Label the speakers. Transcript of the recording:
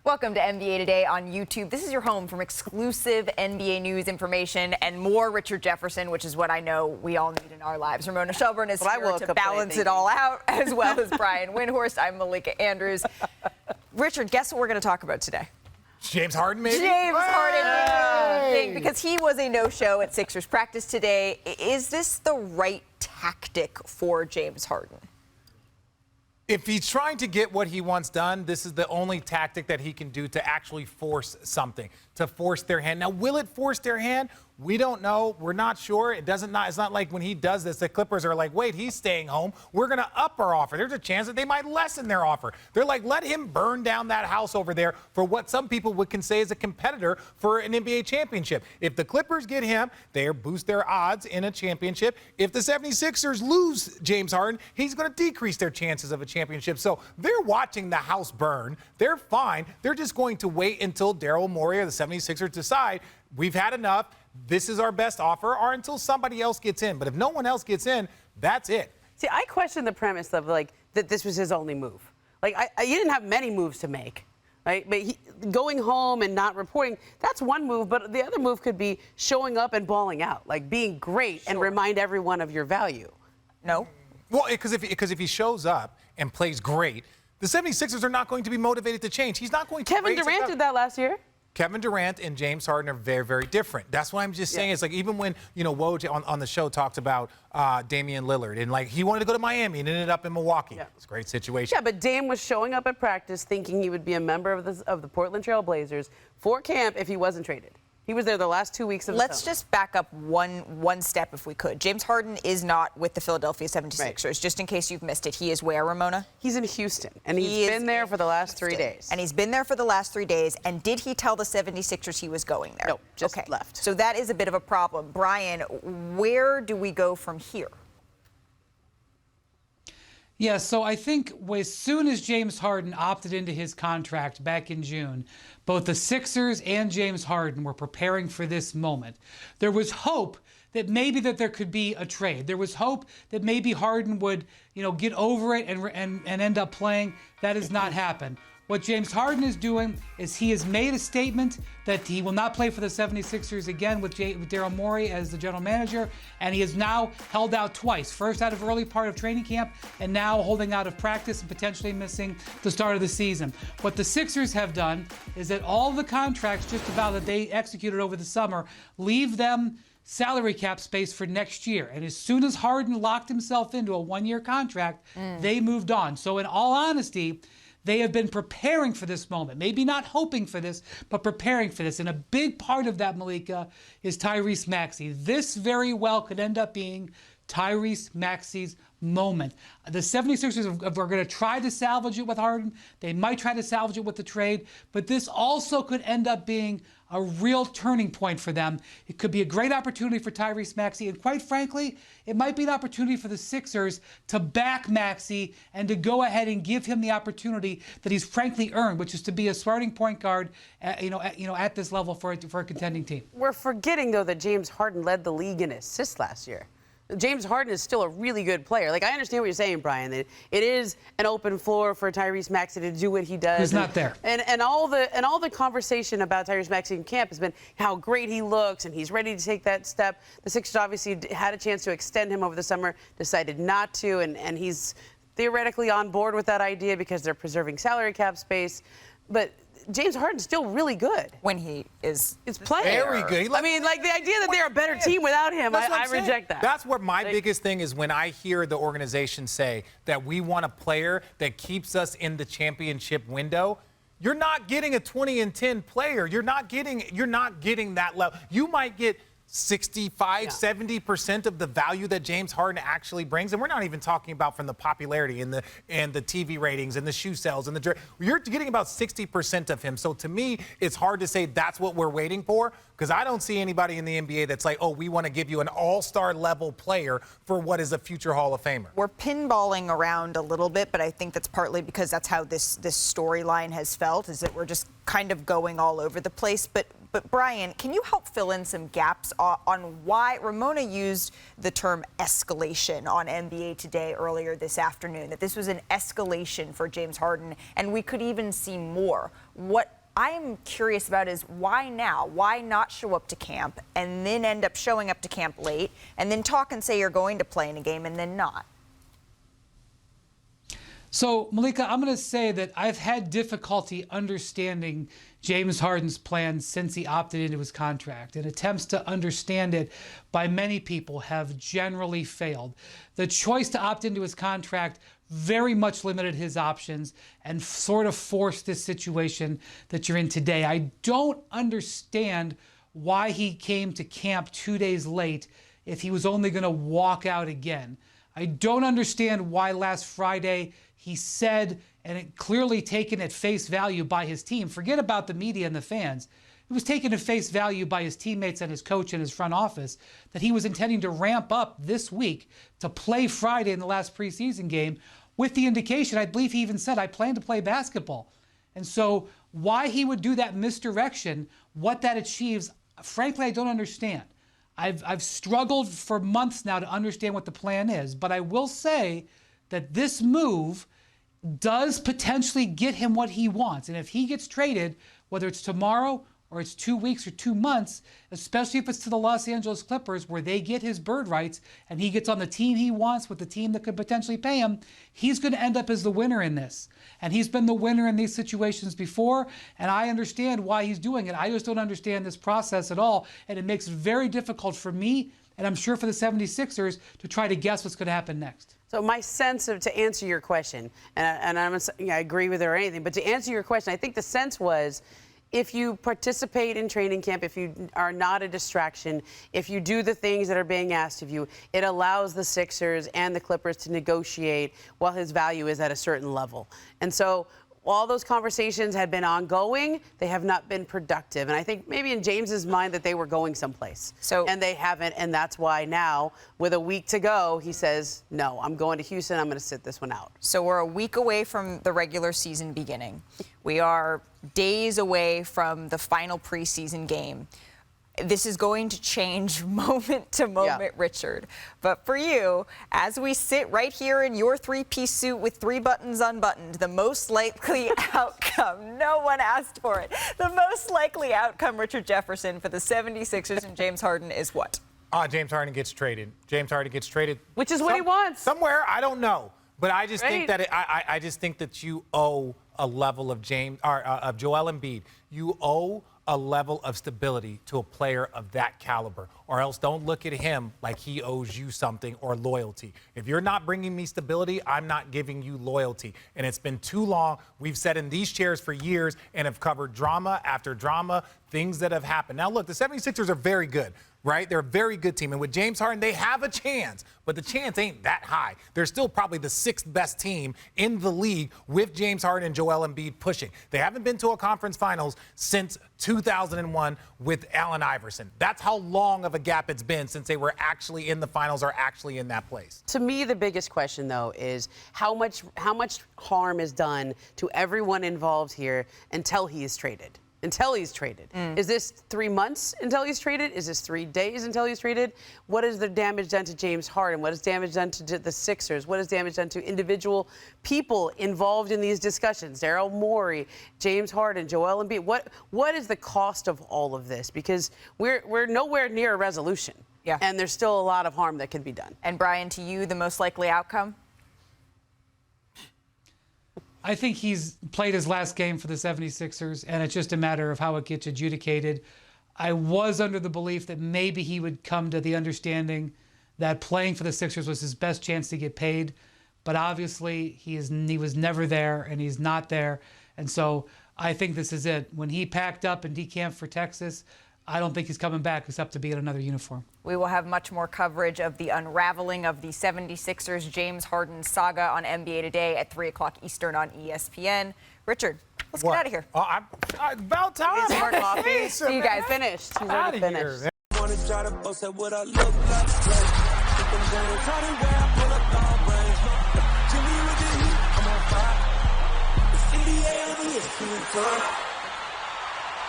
Speaker 1: Welcome to NBA Today on YouTube. This is your home from exclusive NBA news, information, and more Richard Jefferson, which is what I know we all need in our lives. Ramona Shelburne is here to balance it all out, as well as Brian Windhorst. I'm Malika Andrews. Richard, guess what we're going to talk about today?
Speaker 2: James Harden, maybe?
Speaker 1: James Harden, because he was a no-show at Sixers practice today. Is this the right tactic for James Harden?
Speaker 2: If he's trying to get what he wants done, this is the only tactic that he can do to actually force something, to force their hand. Now, will it force their hand? We don't know. We're not sure. It's not like when he does this, the Clippers are like, wait, he's staying home. We're going to up our offer. There's a chance that they might lessen their offer. They're like, let him burn down that house over there for what some people would say is a competitor for an NBA championship. If the Clippers get him, they boost their odds in a championship. If the 76ers lose James Harden, he's going to decrease their chances of a championship. So they're watching the house burn. They're fine. They're just going to wait until Daryl Morey or the 76ers decide we've had enough. This is our best offer, or until somebody else gets in. But if no one else gets in, that's it.
Speaker 3: See, I question the premise of, that this was his only move. He didn't have many moves to make, right? But going home and not reporting, that's one move. But the other move could be showing up and balling out, being great and remind everyone of your value.
Speaker 1: No?
Speaker 2: Well, because if he shows up and plays great, the 76ers are not going to be motivated to change. He's not going to.
Speaker 3: Kevin Durant did that last year.
Speaker 2: Kevin Durant and James Harden are very, very different. That's why I'm just saying it's even when, Woj on the show talked about Damian Lillard and he wanted to go to Miami and ended up in Milwaukee. Yeah. It's a great situation.
Speaker 3: Yeah, but Dame was showing up at practice thinking he would be a member of the Portland Trail Blazers for camp if he wasn't traded. He was there the last 2 weeks of the
Speaker 1: Let's
Speaker 3: summer.
Speaker 1: just back up one step if we could. James Harden is not with the Philadelphia 76ers. Right. Just in case you've missed it, he is where, Ramona?
Speaker 3: He's in Houston, and he's been there for the last 3 days.
Speaker 1: And he's been there for the last 3 days. And did he tell the 76ers he was going there?
Speaker 3: No, just left.
Speaker 1: So that is a bit of a problem. Brian, where do we go from here?
Speaker 4: Yeah, so I think as soon as James Harden opted into his contract back in June, both the Sixers and James Harden were preparing for this moment. There was hope that maybe there could be a trade. There was hope that maybe Harden would, get over it and end up playing. That has not happened. What James Harden is doing is he has made a statement that he will not play for the 76ers again with Daryl Morey as the general manager, and he has now held out twice, first out of early part of training camp and now holding out of practice and potentially missing the start of the season. What the Sixers have done is that all the contracts just about that they executed over the summer leave them salary cap space for next year. And as soon as Harden locked himself into a one-year contract, they moved on. So in all honesty, they have been preparing for this moment. Maybe not hoping for this, but preparing for this. And a big part of that, Malika, is Tyrese Maxey. This very well could end up being Tyrese Maxey's moment. The 76ers are going to try to salvage it with Harden. They might try to salvage it with the trade. But this also could end up being a real turning point for them. It could be a great opportunity for Tyrese Maxey. And quite frankly, it might be an opportunity for the Sixers to back Maxey and to go ahead and give him the opportunity that he's frankly earned, which is to be a starting point guard at this level for a contending team.
Speaker 3: We're forgetting, though, that James Harden led the league in assists last year. James Harden is still a really good player. I understand what you're saying, Brian, that it is an open floor for Tyrese Maxey to do what he does.
Speaker 4: He's not there.
Speaker 3: And all the conversation about Tyrese Maxey in camp has been how great he looks and he's ready to take that step. The Sixers obviously had a chance to extend him over the summer, decided not to, and he's theoretically on board with that idea because they're preserving salary cap space. But James Harden's still really good.
Speaker 1: When he is
Speaker 3: playing.
Speaker 2: Very good.
Speaker 3: The idea that they're a better team without him, I reject that.
Speaker 2: That's what my biggest thing is when I hear the organization say that we want a player that keeps us in the championship window. You're not getting a 20-10 player. You're not getting that level. You might get 65-70% of the value that James Harden actually brings, and we're not even talking about from the popularity and the TV ratings and the shoe sales and you're getting about 60% of him. So to me, it's hard to say that's what we're waiting for, because I don't see anybody in the NBA that's like, oh, we want to give you an all-star level player for what is a future Hall of Famer.
Speaker 1: We're pinballing around a little bit, but I think that's partly because that's how this storyline has felt, is that we're just kind of going all over the place. But Brian, can you help fill in some gaps on why Ramona used the term escalation on NBA Today earlier this afternoon, that this was an escalation for James Harden, and we could even see more. What I'm curious about is why now? Why not show up to camp and then end up showing up to camp late and then talk and say you're going to play in a game and then not?
Speaker 4: So, Malika, I'm going to say that I've had difficulty understanding James Harden's plans since he opted into his contract, and attempts to understand it by many people have generally failed. The choice to opt into his contract very much limited his options and sort of forced this situation that you're in today. I don't understand why he came to camp 2 days late if he was only going to walk out again. I don't understand why last Friday he said, and it clearly taken at face value by his team, forget about the media and the fans, it was taken at face value by his teammates and his coach and his front office, that he was intending to ramp up this week to play Friday in the last preseason game, with the indication, I believe he even said, I plan to play basketball. And so why he would do that misdirection, what that achieves, frankly, I don't understand. I've struggled for months now to understand what the plan is, but I will say that this move does potentially get him what he wants. And if he gets traded, whether it's tomorrow or it's 2 weeks or 2 months, especially if it's to the Los Angeles Clippers where they get his bird rights and he gets on the team he wants with the team that could potentially pay him, he's going to end up as the winner in this. And he's been the winner in these situations before, and I understand why he's doing it. I just don't understand this process at all, and it makes it very difficult for me, and I'm sure for the 76ers, to try to guess what's going to happen next.
Speaker 3: So my sense of, to answer your question, and I'm not saying I agree with it or anything, but to answer your question, I think the sense was, if you participate in training camp, if you are not a distraction, if you do the things that are being asked of you, it allows the Sixers and the Clippers to negotiate while his value is at a certain level. And so all those conversations had been ongoing. They have not been productive. And I think maybe in James's mind that they were going someplace. And they haven't. And that's why now, with a week to go, he says, no, I'm going to Houston. I'm going to sit this one out.
Speaker 1: So we're a week away from the regular season beginning. We are days away from the final preseason game. This is going to change moment to moment, Richard. But for you, as we sit right here in your three-piece suit with 3 buttons unbuttoned, the most likely outcome, no one asked for it, the most likely outcome, Richard Jefferson, for the 76ers and James Harden is what?
Speaker 2: James Harden gets traded. James Harden gets traded.
Speaker 3: Which is what he wants.
Speaker 2: Somewhere, I don't know. But I just think that I just think that you owe a level of of Joel Embiid. You owe a level of stability to a player of that caliber, or else don't look at him like he owes you something or loyalty. If you're not bringing me stability, I'm not giving you loyalty. And it's been too long. We've sat in these chairs for years and have covered drama after drama, things that have happened. Now, look, the 76ers are very good, right? They're a very good team. And with James Harden, they have a chance, but the chance ain't that high. They're still probably the 6th best team in the league with James Harden and Joel Embiid pushing. They haven't been to a conference finals since 2001 with Allen Iverson. That's how long of a gap it's been since they were actually in the finals or actually in that place.
Speaker 3: To me, the biggest question, though, is how much harm is done to everyone involved here until he is traded. Is this 3 months until he's traded? Is this 3 days until he's traded? What is the damage done to James Harden? What is damage done to the Sixers? What is damage done to individual people involved in these discussions? Daryl Morey, James Harden, Joel Embiid. What is the cost of all of this? Because we're nowhere near a resolution.
Speaker 1: Yeah.
Speaker 3: And there's still a lot of harm that can be done.
Speaker 1: And Brian, to you, the most likely outcome?
Speaker 4: I think he's played his last game for the 76ers, and it's just a matter of how it gets adjudicated. I was under the belief that maybe he would come to the understanding that playing for the Sixers was his best chance to get paid, but obviously he was never there, and he's not there. And so I think this is it. When he packed up and decamped for Texas, I don't think he's coming back except to be in another uniform.
Speaker 1: We will have much more coverage of the unraveling of the 76ers James Harden saga on NBA Today at 3 o'clock Eastern on ESPN. Richard, let's get out of here.
Speaker 2: About time.
Speaker 3: It's more coffee.
Speaker 1: See you guys.
Speaker 3: Finished. He's already finished.
Speaker 5: Wanna try to boast at what I look like. Think I'm gonna try to wear, pull up all brains. Jimmy with the heat, I'm on fire. It's 88 over here,